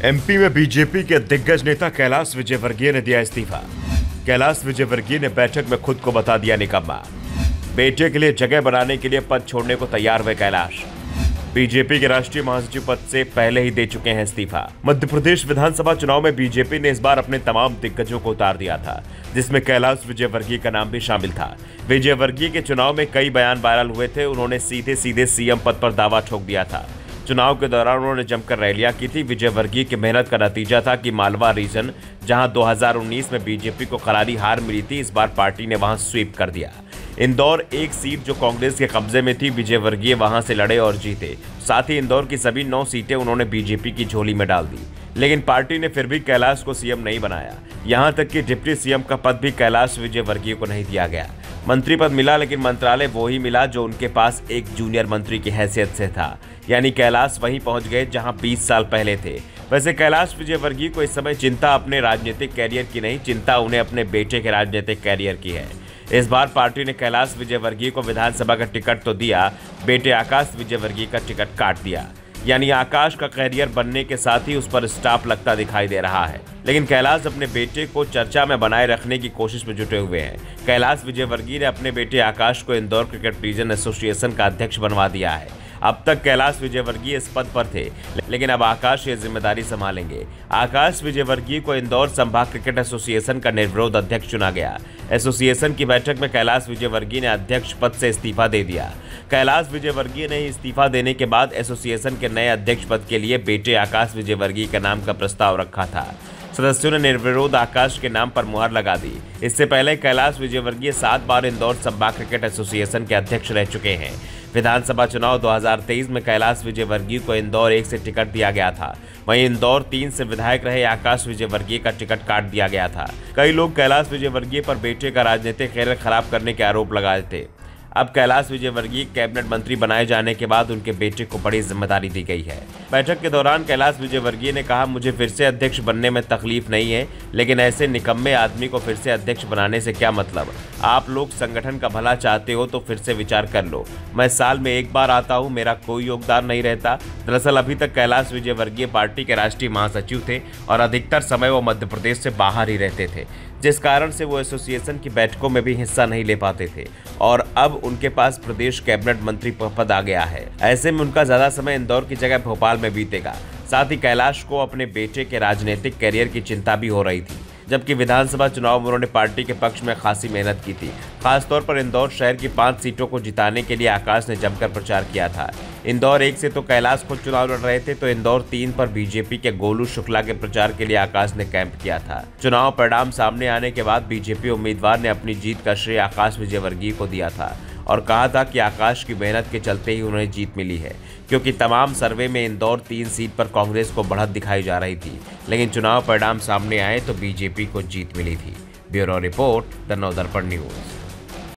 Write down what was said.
MP में BJP के दिग्गज नेता कैलाश विजयवर्गीय ने दिया इस्तीफा। कैलाश विजयवर्गीय ने बैठक में खुद को बता दिया निकम्मा। बेटे के लिए जगह बनाने के लिए पद छोड़ने को तैयार हुए कैलाश। बीजेपी के राष्ट्रीय महासचिव पद से पहले ही दे चुके हैं इस्तीफा। मध्य प्रदेश विधानसभा चुनाव में बीजेपी ने इस बार अपने तमाम दिग्गजों को उतार दिया था, जिसमें कैलाश विजयवर्गीय का नाम भी शामिल था। विजयवर्गीय के चुनाव में कई बयान वायरल हुए थे। उन्होंने सीधे सीएम पद पर दावा ठोक दिया था। चुनाव के दौरान उन्होंने जमकर रैलियां की थी। विजयवर्गीय की मेहनत का नतीजा था कि मालवा रीजन, जहां 2019 में बीजेपी को करारी हार मिली थी, इस बार पार्टी ने वहां स्वीप कर दिया। इंदौर एक सीट जो कांग्रेस के कब्जे में थी, विजयवर्गीय वहां से लड़े और जीते। साथ ही इंदौर की सभी 9 सीटें उन्होंने बीजेपी की झोली में डाल दी। लेकिन पार्टी ने फिर भी कैलाश को सीएम नहीं बनाया। यहां तक कि डिप्टी सीएम का पद भी कैलाश विजयवर्गीय को नहीं दिया गया। मंत्री पद मिला, लेकिन मंत्रालय वो ही मिला जो उनके पास एक जूनियर मंत्री की हैसियत से था। यानी कैलाश वहीं पहुंच गए जहां 20 साल पहले थे। वैसे कैलाश विजयवर्गीय को इस समय चिंता अपने राजनीतिक कैरियर की नहीं, चिंता उन्हें अपने बेटे के राजनीतिक कैरियर की है। इस बार पार्टी ने कैलाश विजयवर्गीय को विधानसभा का टिकट तो दिया, बेटे आकाश विजयवर्गीय का टिकट काट दिया। यानी आकाश का कैरियर बनने के साथ ही उस पर स्टाफ लगता दिखाई दे रहा है। लेकिन कैलाश अपने बेटे को चर्चा में बनाए रखने की कोशिश में जुटे हुए हैं। कैलाश विजयवर्गीय ने अपने बेटे आकाश को इंदौर क्रिकेट रीजन एसोसिएशन का अध्यक्ष बनवा दिया है। अब तक कैलाश विजयवर्गीय इस पद पर थे, लेकिन अब आकाश ये जिम्मेदारी संभालेंगे। आकाश विजयवर्गीय को इंदौर संभाग क्रिकेट एसोसिएशन का निर्विरोध अध्यक्ष चुना गया। एसोसिएशन की बैठक में कैलाश विजयवर्गीय ने अध्यक्ष पद से इस्तीफा दे दिया। कैलाश विजयवर्गीय ने इस्तीफा देने के बाद एसोसिएशन के नए अध्यक्ष पद के लिए बेटे आकाश विजयवर्गीय के नाम का प्रस्ताव रखा था। सदस्यों ने निर्विरोध आकाश के नाम पर मुहर लगा दी। इससे पहले कैलाश विजयवर्गीय 7 बार इंदौर संभाग क्रिकेट एसोसिएशन के अध्यक्ष रह चुके हैं। विधानसभा चुनाव 2023 में कैलाश विजयवर्गीय को इंदौर 1 से टिकट दिया गया था। वहीं इंदौर 3 से विधायक रहे आकाश विजयवर्गीय का टिकट काट दिया गया था। कई लोग कैलाश विजयवर्गीय पर बेटे का राजनीतिक कैरियर खराब करने के आरोप लगाए थे। अब कैलाश विजयवर्गीय कैबिनेट मंत्री बनाए जाने के बाद उनके बेटे को बड़ी जिम्मेदारी दी गई है। बैठक के दौरान कैलाश विजयवर्गीय ने कहा, मुझे फिर से अध्यक्ष बनने में तकलीफ नहीं है, लेकिन ऐसे निकम्मे आदमी को फिर से अध्यक्ष बनाने से क्या मतलब। आप लोग संगठन का भला चाहते हो तो फिर से विचार कर लो। मैं साल में 1 बार आता हूँ, मेरा कोई योगदान नहीं रहता। दरअसल अभी तक कैलाश विजयवर्गीय पार्टी के राष्ट्रीय महासचिव थे और अधिकतर समय वो मध्य प्रदेश से बाहर ही रहते थे, जिस कारण से वो एसोसिएशन की बैठकों में भी हिस्सा नहीं ले पाते थे। और अब उनके पास प्रदेश कैबिनेट मंत्री पद आ गया है। ऐसे में उनका ज्यादा समय इंदौर की जगह भोपाल में बीतेगा। साथ ही कैलाश को अपने बेटे के राजनीतिक कैरियर की चिंता भी हो रही थी, जबकि विधानसभा चुनाव में उन्होंने पार्टी के पक्ष में खासी मेहनत की थी। खासतौर पर इंदौर शहर की 5 सीटों को जिताने के लिए आकाश ने जमकर प्रचार किया था। इंदौर 1 से तो कैलाश खुद चुनाव लड़ रहे थे, तो इंदौर 3 पर बीजेपी के गोलू शुक्ला के प्रचार के लिए आकाश ने कैंप किया था। चुनाव परिणाम सामने आने के बाद बीजेपी उम्मीदवार ने अपनी जीत का श्रेय आकाश विजयवर्गीय को दिया था और कहा था कि आकाश की मेहनत के चलते ही उन्हें जीत मिली है, क्योंकि तमाम सर्वे में इंदौर 3 सीट पर कांग्रेस को बढ़त दिखाई जा रही थी। लेकिन चुनाव परिणाम सामने आए तो बीजेपी को जीत मिली थी। Bureau report, the Navdarpan news.